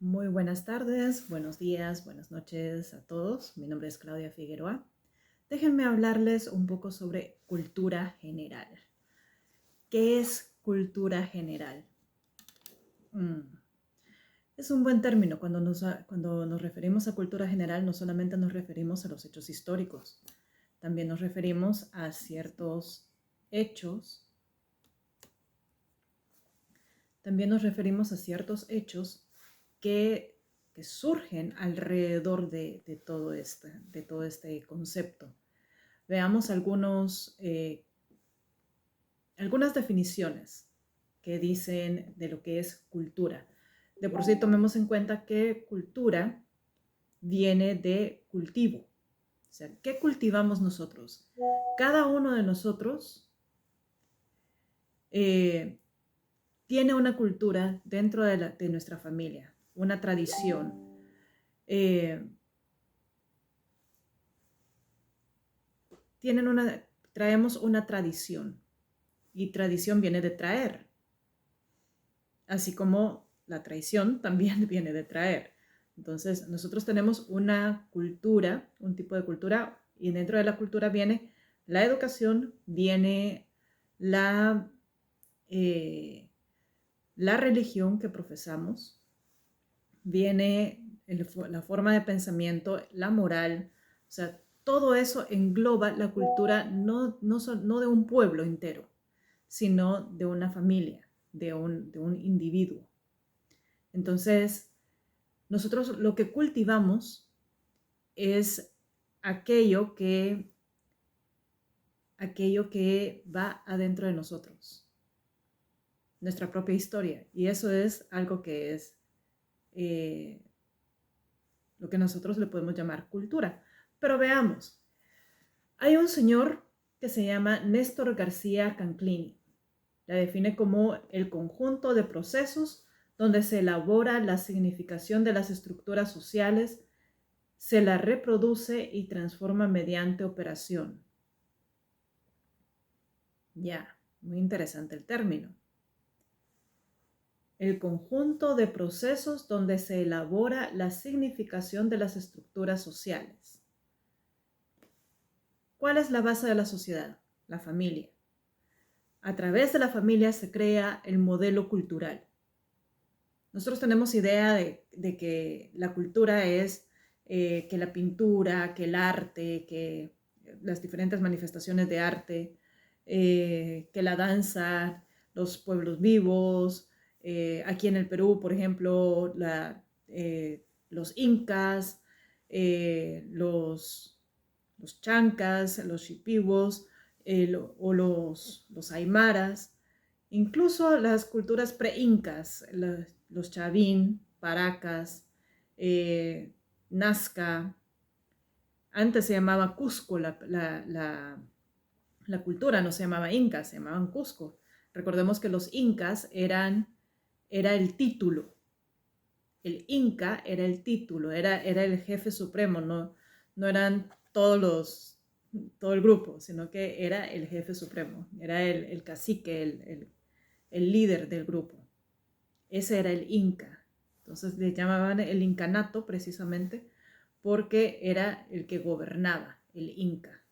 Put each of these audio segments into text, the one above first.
Muy buenas tardes, buenos días, buenas noches a todos. Mi nombre es Claudia Figueroa. Déjenme hablarles un poco sobre cultura general. ¿Qué es cultura general? Es un buen término. Cuando nos referimos a cultura general, no solamente nos referimos a los hechos históricos, también nos referimos a ciertos hechos. También nos referimos a ciertos hechos que surgen alrededor de todo este concepto. Veamos algunas definiciones que dicen de lo que es cultura. De por sí tomemos en cuenta que cultura viene de cultivo. O sea, ¿qué cultivamos nosotros? Cada uno de nosotros tiene una cultura dentro de nuestra familia, una tradición. Traemos una tradición, y tradición viene de traer, así como la traición también viene de traer. Entonces, nosotros tenemos una cultura, un tipo de cultura, y dentro de la cultura viene la educación, viene la religión que profesamos, viene la forma de pensamiento, la moral. O sea, todo eso engloba la cultura no de un pueblo entero, sino de una familia, de un individuo. Entonces, nosotros lo que cultivamos es aquello que va adentro de nosotros, nuestra propia historia. Y eso es algo que es lo que nosotros le podemos llamar cultura. Pero veamos, hay un señor que se llama Néstor García Canclini. La define como el conjunto de procesos donde se elabora la significación de las estructuras sociales, se la reproduce y transforma mediante operación. Ya, muy interesante el término. El conjunto de procesos donde se elabora la significación de las estructuras sociales. ¿Cuál es la base de la sociedad? La familia. A través de la familia se crea el modelo cultural. Nosotros tenemos idea de que la cultura es que la pintura, que el arte, que las diferentes manifestaciones de arte, que la danza, los pueblos vivos. Aquí en el Perú, por ejemplo, los incas, los chancas, los shipibuos, o los aymaras, incluso las culturas pre-incas, los chavín, paracas, nazca. Antes se llamaba Cusco, la cultura no se llamaba Inca, se llamaban Cusco. Recordemos que los incas era el título. El Inca era el título, era el jefe supremo, no eran todo el grupo, sino que era el jefe supremo, era el cacique, el líder del grupo. Ese era el Inca. Entonces le llamaban el incanato precisamente porque era el que gobernaba, el Inca.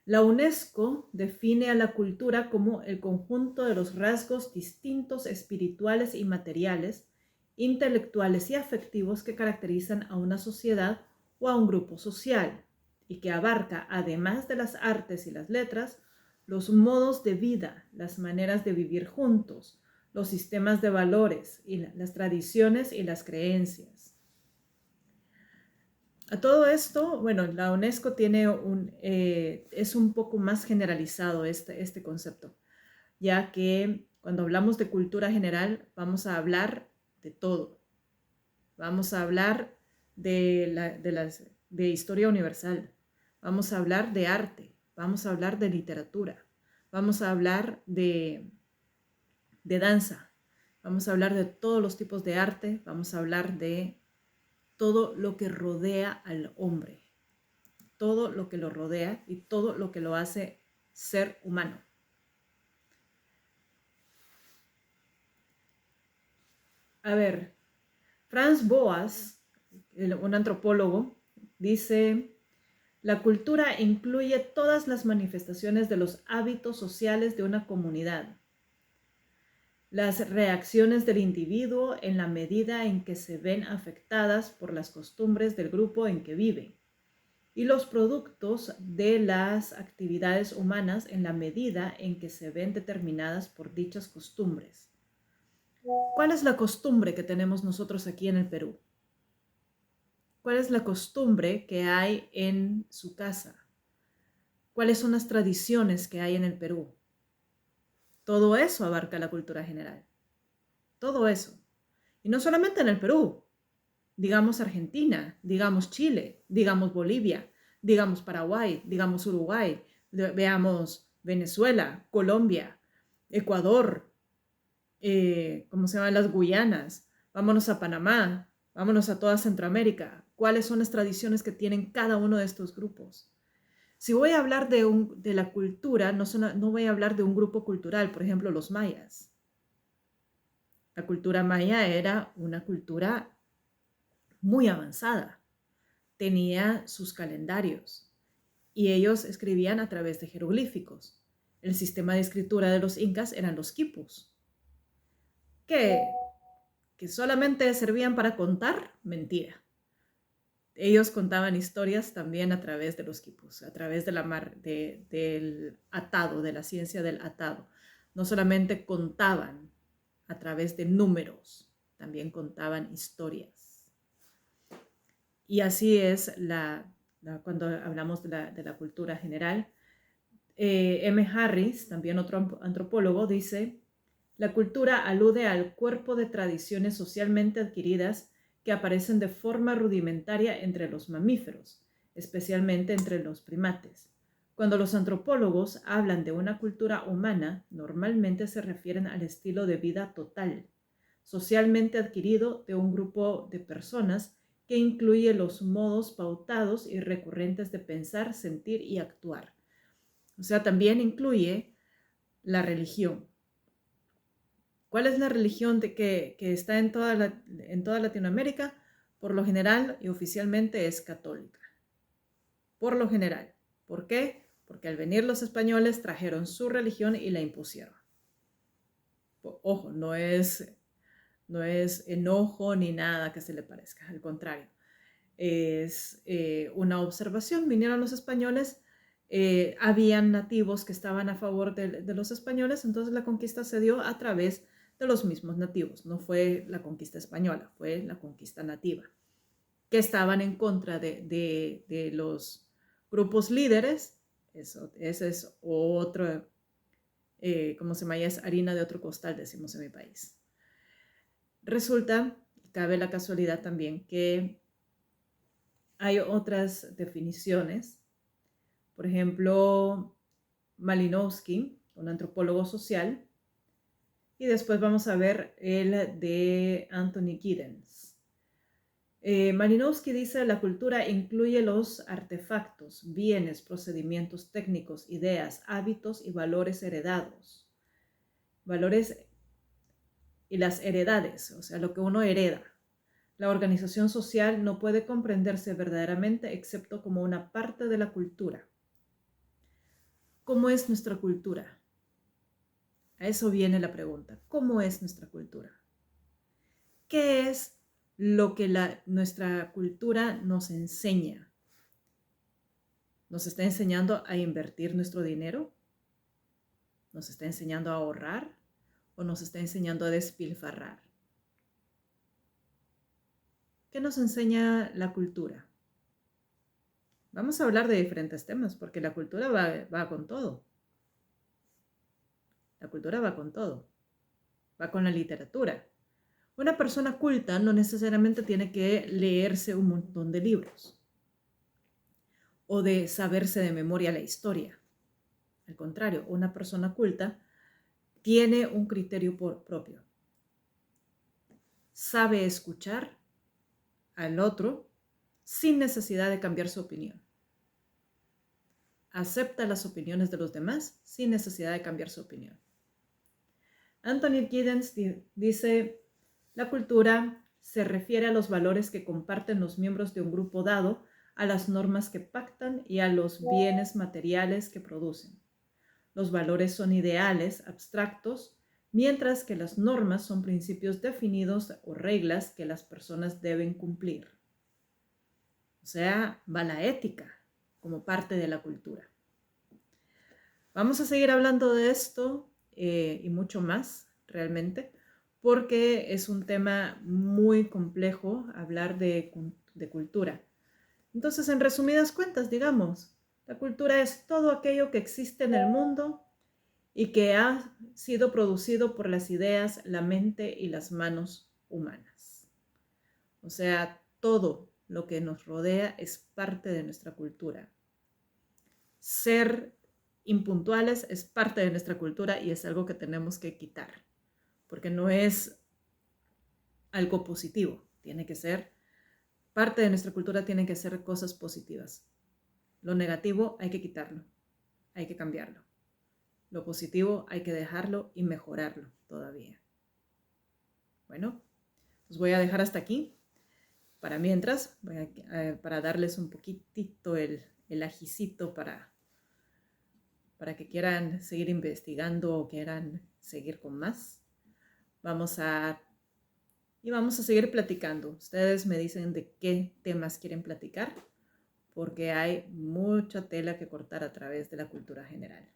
La UNESCO define a la cultura como el conjunto de los rasgos distintos espirituales y materiales, intelectuales y afectivos que caracterizan a una sociedad o a un grupo social, y que abarca, además de las artes y las letras, los modos de vida, las maneras de vivir juntos, los sistemas de valores, y las tradiciones y las creencias. A todo esto, bueno, la UNESCO tiene es un poco más generalizado este concepto, ya que cuando hablamos de cultura general vamos a hablar de todo. Vamos a hablar de historia universal, vamos a hablar de arte, vamos a hablar de literatura, vamos a hablar de danza, vamos a hablar de todos los tipos de arte, vamos a hablar de todo lo que rodea al hombre, todo lo que lo rodea y todo lo que lo hace ser humano. A ver, Franz Boas, un antropólogo, dice, la cultura incluye todas las manifestaciones de los hábitos sociales de una comunidad, las reacciones del individuo en la medida en que se ven afectadas por las costumbres del grupo en que vive, y los productos de las actividades humanas en la medida en que se ven determinadas por dichas costumbres. ¿Cuál es la costumbre que tenemos nosotros aquí en el Perú? ¿Cuál es la costumbre que hay en su casa? ¿Cuáles son las tradiciones que hay en el Perú? Todo eso abarca la cultura general. Todo eso. Y no solamente en el Perú, digamos Argentina, digamos Chile, digamos Bolivia, digamos Paraguay, digamos Uruguay, veamos Venezuela, Colombia, Ecuador, ¿cómo se llaman las Guyanas? Vámonos a Panamá, vámonos a toda Centroamérica. ¿Cuáles son las tradiciones que tienen cada uno de estos grupos? Si voy a hablar de la cultura, no voy a hablar de un grupo cultural, por ejemplo, los mayas. La cultura maya era una cultura muy avanzada. Tenía sus calendarios y ellos escribían a través de jeroglíficos. El sistema de escritura de los incas eran los quipus, que solamente servían para contar, mentira. Ellos contaban historias también a través de los quipus, a través del atado, de la ciencia del atado. No solamente contaban a través de números, también contaban historias. Y así es cuando hablamos de la cultura general. M. Harris, también otro antropólogo, dice, la cultura alude al cuerpo de tradiciones socialmente adquiridas que aparecen de forma rudimentaria entre los mamíferos, especialmente entre los primates. Cuando los antropólogos hablan de una cultura humana, normalmente se refieren al estilo de vida total, socialmente adquirido de un grupo de personas que incluye los modos pautados y recurrentes de pensar, sentir y actuar. O sea, también incluye la religión. ¿Cuál es la religión que está en toda Latinoamérica? Por lo general y oficialmente es católica. Por lo general. ¿Por qué? Porque al venir los españoles trajeron su religión y la impusieron. Ojo, no es enojo ni nada que se le parezca, al contrario. Es una observación. Vinieron los españoles, habían nativos que estaban a favor de los españoles, entonces la conquista se dio a través de los mismos nativos. No fue la conquista española, fue la conquista nativa, que estaban en contra de los grupos líderes. Ese es otro, ¿cómo se llama? Es harina de otro costal, decimos en mi país. Resulta, cabe la casualidad también, que hay otras definiciones. Por ejemplo, Malinowski, un antropólogo social, y después vamos a ver el de Anthony Giddens. Malinowski dice, la cultura incluye los artefactos, bienes, procedimientos técnicos, ideas, hábitos y valores heredados. Valores y las heredades, o sea, lo que uno hereda. La organización social no puede comprenderse verdaderamente excepto como una parte de la cultura. ¿Cómo es nuestra cultura? A eso viene la pregunta. ¿Cómo es nuestra cultura? ¿Qué es lo que nuestra cultura nos enseña? ¿Nos está enseñando a invertir nuestro dinero? ¿Nos está enseñando a ahorrar? ¿O nos está enseñando a despilfarrar? ¿Qué nos enseña la cultura? Vamos a hablar de diferentes temas porque la cultura va con todo. La cultura va con todo. Va con la literatura. Una persona culta no necesariamente tiene que leerse un montón de libros o de saberse de memoria la historia. Al contrario, una persona culta tiene un criterio propio. Sabe escuchar al otro sin necesidad de cambiar su opinión. Acepta las opiniones de los demás sin necesidad de cambiar su opinión. Anthony Giddens dice, la cultura se refiere a los valores que comparten los miembros de un grupo dado, a las normas que pactan y a los bienes materiales que producen. Los valores son ideales, abstractos, mientras que las normas son principios definidos o reglas que las personas deben cumplir. O sea, va la ética como parte de la cultura. Vamos a seguir hablando de esto y mucho más, realmente, porque es un tema muy complejo hablar de cultura. Entonces, en resumidas cuentas, digamos, la cultura es todo aquello que existe en el mundo y que ha sido producido por las ideas, la mente y las manos humanas. O sea, todo lo que nos rodea es parte de nuestra cultura. Ser impuntuales es parte de nuestra cultura y es algo que tenemos que quitar, porque no es algo positivo, tiene que ser parte de nuestra cultura, tienen que ser cosas positivas. Lo negativo hay que quitarlo, hay que cambiarlo. Lo positivo hay que dejarlo y mejorarlo todavía. Bueno, os voy a dejar hasta aquí. Para mientras, para darles un poquitito el ajicito para que quieran seguir investigando o quieran seguir con más. Vamos a seguir platicando. Ustedes me dicen de qué temas quieren platicar, porque hay mucha tela que cortar a través de la cultura general.